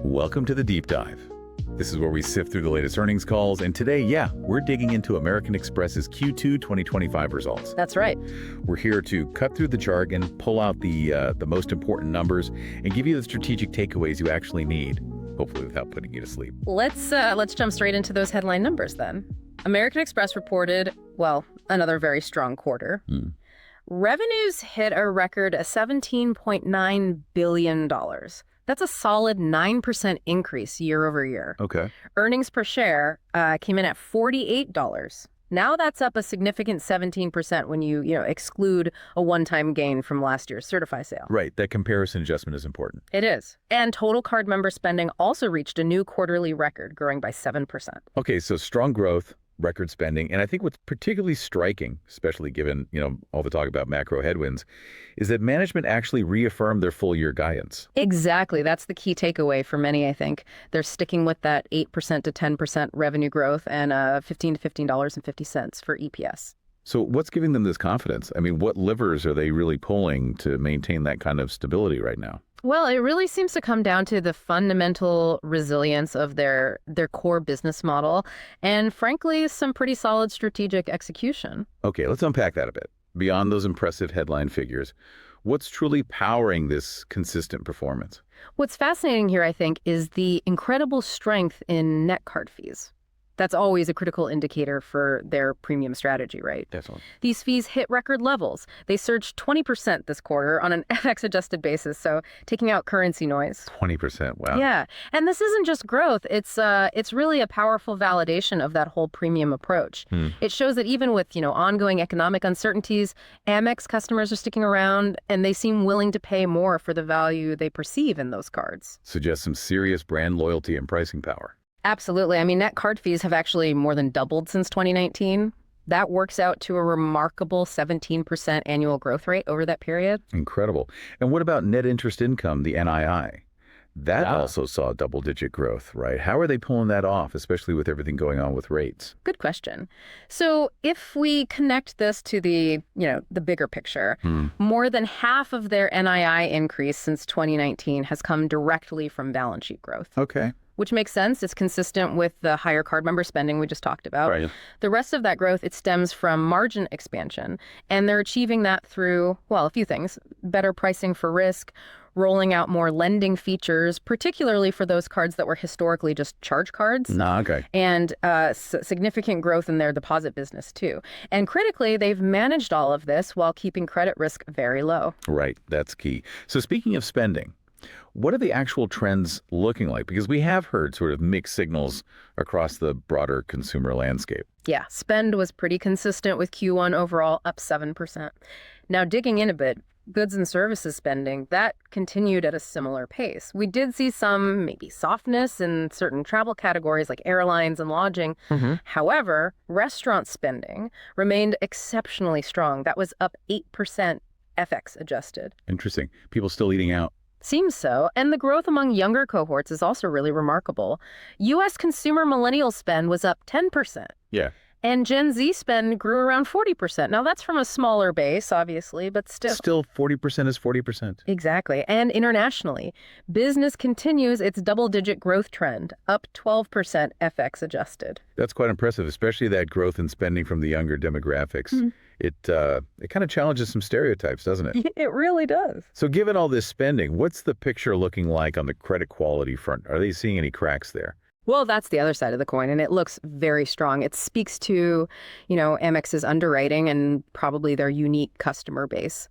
Welcome to the Deep Dive. This is where we sift through the latest earnings calls, and today, we're digging into American Express's Q2 2025 results. That's right. We're here to cut through the jargon, pull out the most important numbers, and give you the strategic takeaways you actually need, hopefully without putting you to sleep. Let's jump straight into those headline numbers then. American Express reported, another very strong quarter. Revenues hit a record $17.9 billion. That's a solid 9% increase year over year. Okay. Earnings per share came in at $48. Now that's up a significant 17% when you exclude a one-time gain from last year's Certify sale. Right. That comparison adjustment is important. It is. And total card member spending also reached a new quarterly record, growing by 7%. Okay, so strong growth, record spending, and I think what's particularly striking, especially given, all the talk about macro headwinds, is that management actually reaffirmed their full-year guidance. Exactly. That's the key takeaway for many, I think. They're sticking with that 8% to 10% revenue growth and $15 to $15.50 for EPS. So what's giving them this confidence? I mean, what levers are they really pulling to maintain that kind of stability right now? Well, it really seems to come down to the fundamental resilience of their core business model and, frankly, some pretty solid strategic execution. Okay, let's unpack that a bit. Beyond those impressive headline figures, what's truly powering this consistent performance? What's fascinating here, I think, is the incredible strength in net card fees. That's always a critical indicator for their premium strategy, right? Definitely. These fees hit record levels. They surged 20% this quarter on an FX-adjusted basis, so taking out currency noise. 20%, wow. Yeah, and this isn't just growth. It's really a powerful validation of that whole premium approach. It shows that even with, ongoing economic uncertainties, Amex customers are sticking around, and they seem willing to pay more for the value they perceive in those cards. Suggests some serious brand loyalty and pricing power. Absolutely. I mean, net card fees have actually more than doubled since 2019. That works out to a remarkable 17% annual growth rate over that period. Incredible. And what about net interest income, the NII? That also saw double-digit growth, right? How are they pulling that off, especially with everything going on with rates? Good question. So if we connect this to the bigger picture, more than half of their NII increase since 2019 has come directly from balance sheet growth. Okay. Which makes sense. It's consistent with the higher card member spending we just talked about. Right. The rest of that growth, it stems from margin expansion. And they're achieving that through, a few things. Better pricing for risk, rolling out more lending features, particularly for those cards that were historically just charge cards. Okay. And significant growth in their deposit business, too. And critically, they've managed all of this while keeping credit risk very low. Right. That's key. So speaking of spending, what are the actual trends looking like? Because we have heard sort of mixed signals across the broader consumer landscape. Yeah, spend was pretty consistent with Q1 overall, up 7%. Now, digging in a bit, goods and services spending, that continued at a similar pace. We did see some maybe softness in certain travel categories like airlines and lodging. However, restaurant spending remained exceptionally strong. That was up 8% FX adjusted. Interesting. People still eating out. Seems so. And the growth among younger cohorts is also really remarkable. U.S. consumer millennial spend was up 10%. Yeah. And Gen Z spend grew around 40%. Now, that's from a smaller base, obviously, but still. Still 40% is 40%. Exactly. And internationally, business continues its double-digit growth trend, up 12% FX adjusted. That's quite impressive, especially that growth in spending from the younger demographics. It kind of challenges some stereotypes, doesn't it? It really does. So given all this spending, what's the picture looking like on the credit quality front? Are they seeing any cracks there? Well, that's the other side of the coin, and it looks very strong. It speaks to, Amex's underwriting and probably their unique customer base.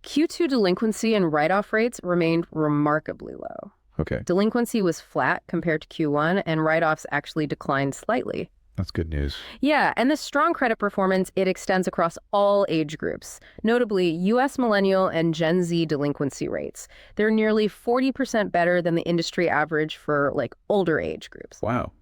Q2 delinquency and write-off rates remained remarkably low. Okay. Delinquency was flat compared to Q1, and write-offs actually declined slightly. That's good news. Yeah, and this strong credit performance, it extends across all age groups, notably U.S. millennial and Gen Z delinquency rates. They're nearly 40% better than the industry average for older age groups. Wow.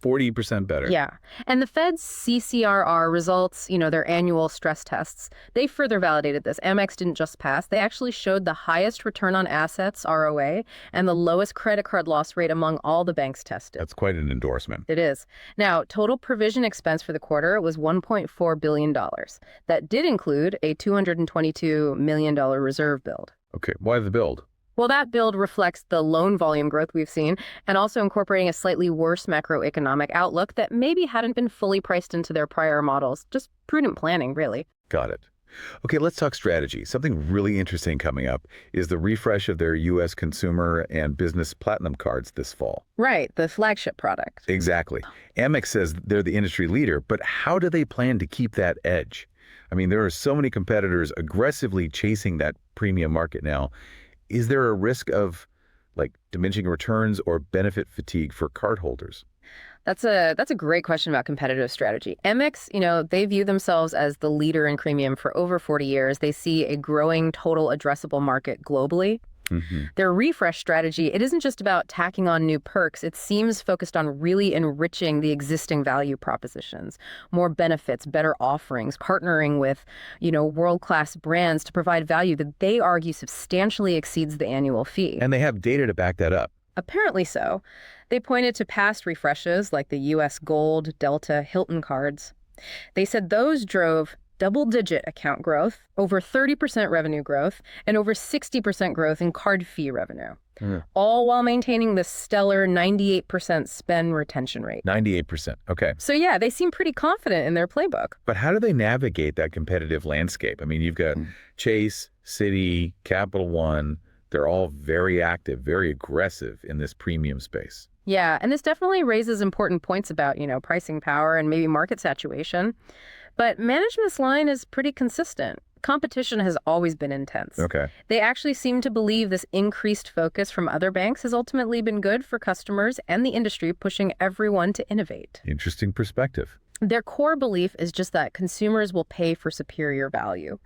40% better. Yeah. And the Fed's CCRR results, their annual stress tests, they further validated this. Amex didn't just pass. They actually showed the highest return on assets, ROA, and the lowest credit card loss rate among all the banks tested. That's quite an endorsement. It is. Now, total provision expense for the quarter was $1.4 billion. That did include a $222 million reserve build. Okay. Why the build? Well, that build reflects the loan volume growth we've seen and also incorporating a slightly worse macroeconomic outlook that maybe hadn't been fully priced into their prior models. Just prudent planning, really. Got it. Okay, let's talk strategy. Something really interesting coming up is the refresh of their U.S. consumer and business platinum cards this fall. Right, the flagship product. Exactly. Amex says they're the industry leader, but how do they plan to keep that edge? I mean, there are so many competitors aggressively chasing that premium market now. Is there a risk of diminishing returns or benefit fatigue for cardholders? That's a great question about competitive strategy. Amex, they view themselves as the leader in premium for over 40 years. They see a growing total addressable market globally. Their refresh strategy, it isn't just about tacking on new perks. It seems focused on really enriching the existing value propositions, more benefits, better offerings, partnering with, world-class brands to provide value that they argue substantially exceeds the annual fee. And they have data to back that up. Apparently so. They pointed to past refreshes like the U.S. Gold, Delta, Hilton cards. They said those drove double-digit account growth, over 30% revenue growth, and over 60% growth in card fee revenue, all while maintaining the stellar 98% spend retention rate. 98%. Okay. So yeah, they seem pretty confident in their playbook. But how do they navigate that competitive landscape? I mean, you've got Chase, Citi, Capital One. They're all very active, very aggressive in this premium space. Yeah, and this definitely raises important points about, pricing power and maybe market saturation. But management's line is pretty consistent. Competition has always been intense. Okay. They actually seem to believe this increased focus from other banks has ultimately been good for customers and the industry, pushing everyone to innovate. Interesting perspective. Their core belief is just that consumers will pay for superior value.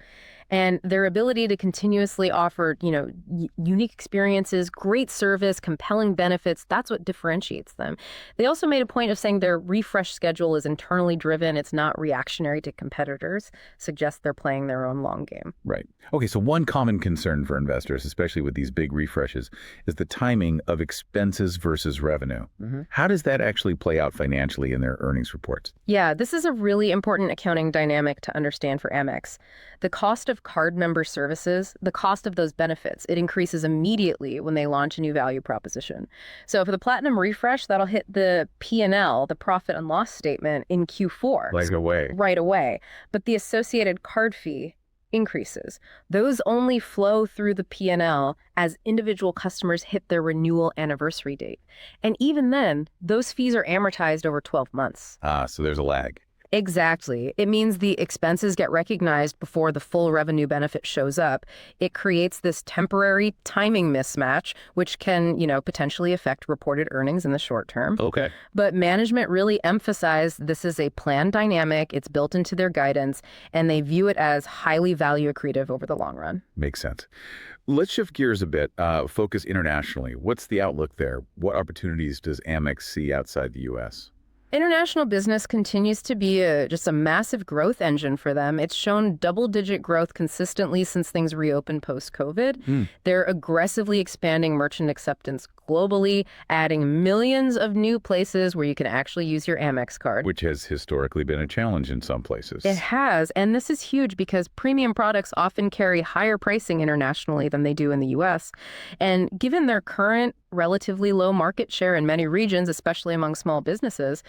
And their ability to continuously offer, unique experiences, great service, compelling benefits, that's what differentiates them. They also made a point of saying their refresh schedule is internally driven. It's not reactionary to competitors, suggests they're playing their own long game. Right. Okay, so one common concern for investors, especially with these big refreshes, is the timing of expenses versus revenue. How does that actually play out financially in their earnings reports? Yeah, this is a really important accounting dynamic to understand for Amex. The cost of card member services, the cost of those benefits, it increases immediately when they launch a new value proposition. So for the Platinum refresh, that'll hit the P&L, the profit and loss statement, in Q4. Right away. But the associated card fee increases. Those only flow through the P&L as individual customers hit their renewal anniversary date. And even then, those fees are amortized over 12 months. So there's a lag. Exactly. It means the expenses get recognized before the full revenue benefit shows up. It creates this temporary timing mismatch, which can, potentially affect reported earnings in the short term. Okay. But management really emphasized this is a planned dynamic. It's built into their guidance, and they view it as highly value accretive over the long run. Makes sense. Let's shift gears a bit, focus internationally. What's the outlook there? What opportunities does Amex see outside the U.S.? International business continues to be just a massive growth engine for them. It's shown double-digit growth consistently since things reopened post-COVID. They're aggressively expanding merchant acceptance globally, adding millions of new places where you can actually use your Amex card. Which has historically been a challenge in some places. It has, and this is huge because premium products often carry higher pricing internationally than they do in the U.S. And given their current relatively low market share in many regions, especially among small businesses,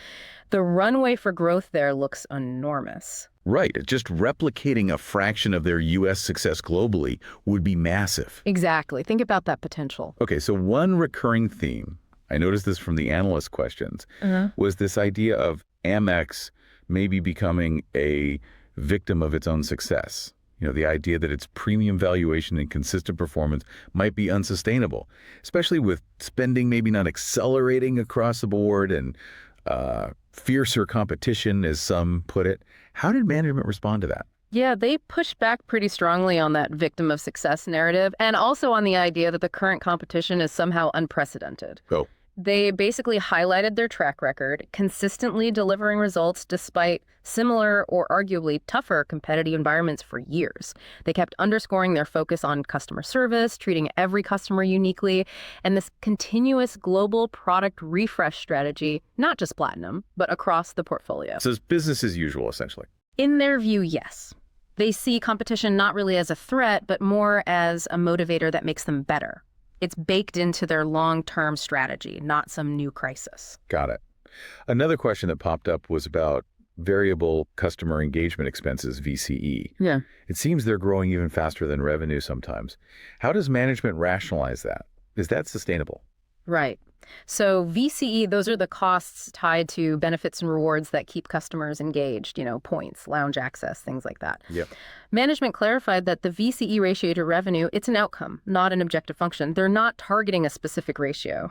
the runway for growth there looks enormous. Right. Just replicating a fraction of their U.S. success globally would be massive. Exactly. Think about that potential. Okay, so one recurring theme, I noticed this from the analyst questions, was this idea of Amex maybe becoming a victim of its own success. The idea that its premium valuation and consistent performance might be unsustainable, especially with spending maybe not accelerating across the board and fiercer competition, as some put it. How did management respond to that? Yeah, they pushed back pretty strongly on that victim of success narrative, and also on the idea that the current competition is somehow unprecedented. Oh. They basically highlighted their track record, consistently delivering results despite similar or arguably tougher competitive environments for years. They kept underscoring their focus on customer service, treating every customer uniquely, and this continuous global product refresh strategy, not just Platinum, but across the portfolio. So it's business as usual, essentially. In their view, yes. They see competition not really as a threat, but more as a motivator that makes them better. It's baked into their long-term strategy, not some new crisis. Got it. Another question that popped up was about variable customer engagement expenses, VCE. Yeah. It seems they're growing even faster than revenue sometimes. How does management rationalize that? Is that sustainable? Right. So VCE, those are the costs tied to benefits and rewards that keep customers engaged, points, lounge access, things like that. Yep. Management clarified that the VCE ratio to revenue, it's an outcome, not an objective function. They're not targeting a specific ratio.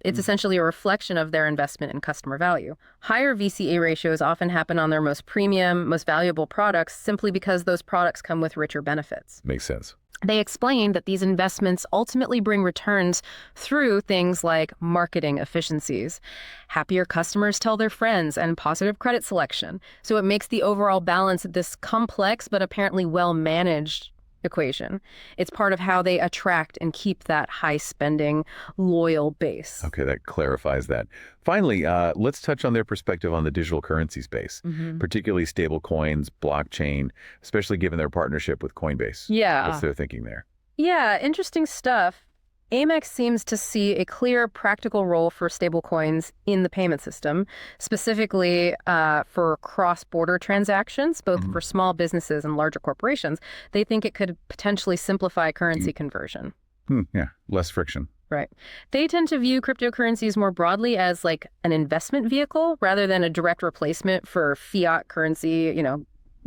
It's essentially a reflection of their investment in customer value. Higher VCE ratios often happen on their most premium, most valuable products simply because those products come with richer benefits. Makes sense. They explained that these investments ultimately bring returns through things like marketing efficiencies. Happier customers tell their friends and positive credit selection. So it makes the overall balance this complex but apparently well-managed equation. It's part of how they attract and keep that high-spending, loyal base. Okay, that clarifies that. Finally, let's touch on their perspective on the digital currency space, particularly stable coins, blockchain, especially given their partnership with Coinbase. Yeah. What's their thinking there? Yeah, interesting stuff. Amex seems to see a clear practical role for stablecoins in the payment system, specifically for cross-border transactions, both for small businesses and larger corporations. They think it could potentially simplify currency conversion. Yeah, less friction. Right. They tend to view cryptocurrencies more broadly as like an investment vehicle rather than a direct replacement for fiat currency,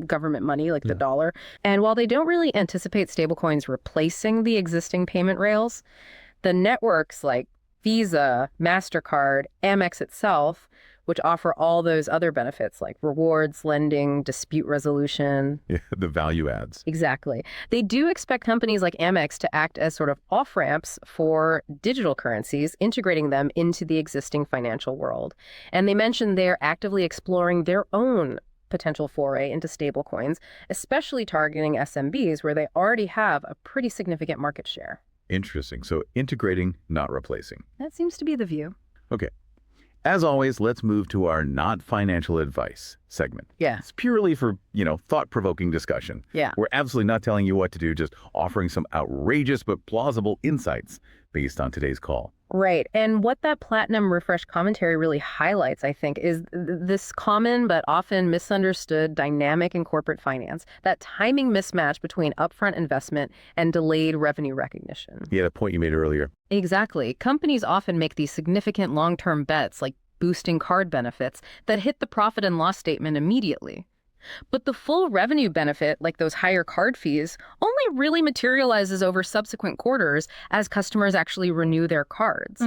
government money like the dollar. And while they don't really anticipate stablecoins replacing the existing payment rails, the networks like Visa, MasterCard, Amex itself, which offer all those other benefits like rewards, lending, dispute resolution. Yeah, the value adds. Exactly. They do expect companies like Amex to act as sort of off-ramps for digital currencies, integrating them into the existing financial world. And they mentioned they're actively exploring their own potential foray into stablecoins, especially targeting SMBs where they already have a pretty significant market share. Interesting. So integrating, not replacing. That seems to be the view. Okay. As always, let's move to our not financial advice segment. Yeah. It's purely for, thought-provoking discussion. Yeah. We're absolutely not telling you what to do, just offering some outrageous but plausible insights based on today's call. Right. And what that Platinum Refresh commentary really highlights, I think, is this common but often misunderstood dynamic in corporate finance, that timing mismatch between upfront investment and delayed revenue recognition. Yeah, the point you made earlier. Exactly. Companies often make these significant long-term bets, like boosting card benefits, that hit the profit and loss statement immediately. But the full revenue benefit, like those higher card fees, only really materializes over subsequent quarters as customers actually renew their cards.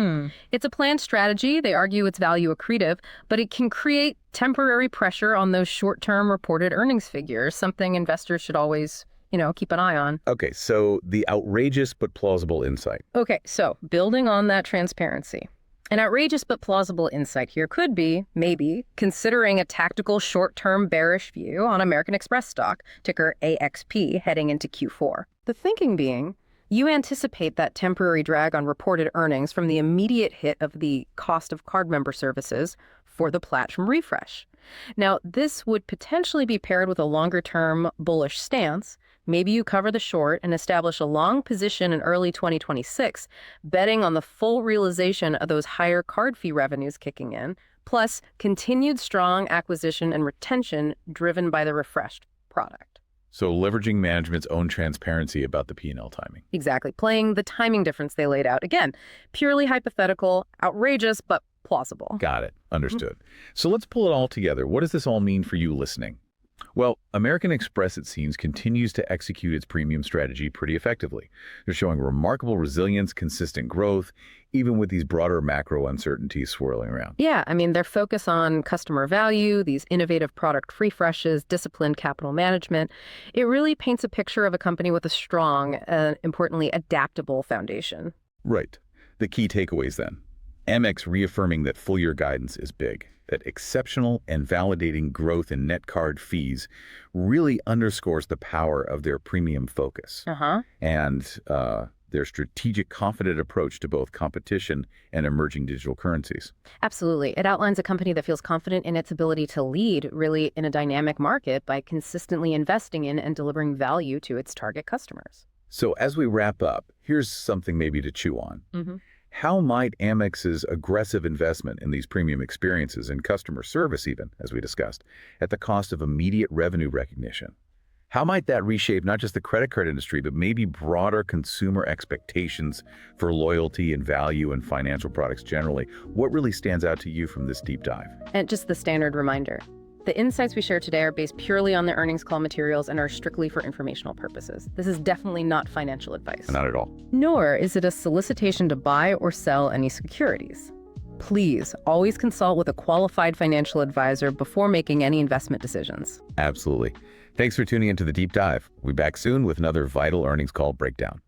It's a planned strategy. They argue it's value accretive, but it can create temporary pressure on those short-term reported earnings figures, something investors should always keep an eye on. Okay, so the outrageous but plausible insight. Okay, so building on that transparency. An outrageous but plausible insight here could be, maybe, considering a tactical short-term bearish view on American Express stock, ticker AXP, heading into Q4. The thinking being, you anticipate that temporary drag on reported earnings from the immediate hit of the cost of card member services for the Platinum Refresh. Now, this would potentially be paired with a longer-term bullish stance. Maybe you cover the short and establish a long position in early 2026, betting on the full realization of those higher card fee revenues kicking in, plus continued strong acquisition and retention driven by the refreshed product. So leveraging management's own transparency about the P&L timing. Exactly. Playing the timing difference they laid out. Again, purely hypothetical, outrageous, but plausible. Got it. Understood. So let's pull it all together. What does this all mean for you listening? Well, American Express, it seems, continues to execute its premium strategy pretty effectively. They're showing remarkable resilience, consistent growth, even with these broader macro uncertainties swirling around. Yeah, their focus on customer value, these innovative product refreshes, disciplined capital management, it really paints a picture of a company with a strong and, importantly, adaptable foundation. Right. The key takeaways then. Amex reaffirming that full-year guidance is big. That exceptional and validating growth in net card fees really underscores the power of their premium focus and their strategic, confident approach to both competition and emerging digital currencies. Absolutely. It outlines a company that feels confident in its ability to lead really in a dynamic market by consistently investing in and delivering value to its target customers. So as we wrap up, here's something maybe to chew on. How might Amex's aggressive investment in these premium experiences and customer service even, as we discussed, at the cost of immediate revenue recognition, how might that reshape not just the credit card industry, but maybe broader consumer expectations for loyalty and value and financial products generally? What really stands out to you from this deep dive? And just the standard reminder. The insights we share today are based purely on the earnings call materials and are strictly for informational purposes. This is definitely not financial advice. Not at all. Nor is it a solicitation to buy or sell any securities. Please always consult with a qualified financial advisor before making any investment decisions. Absolutely. Thanks for tuning into the deep dive. We'll be back soon with another vital earnings call breakdown.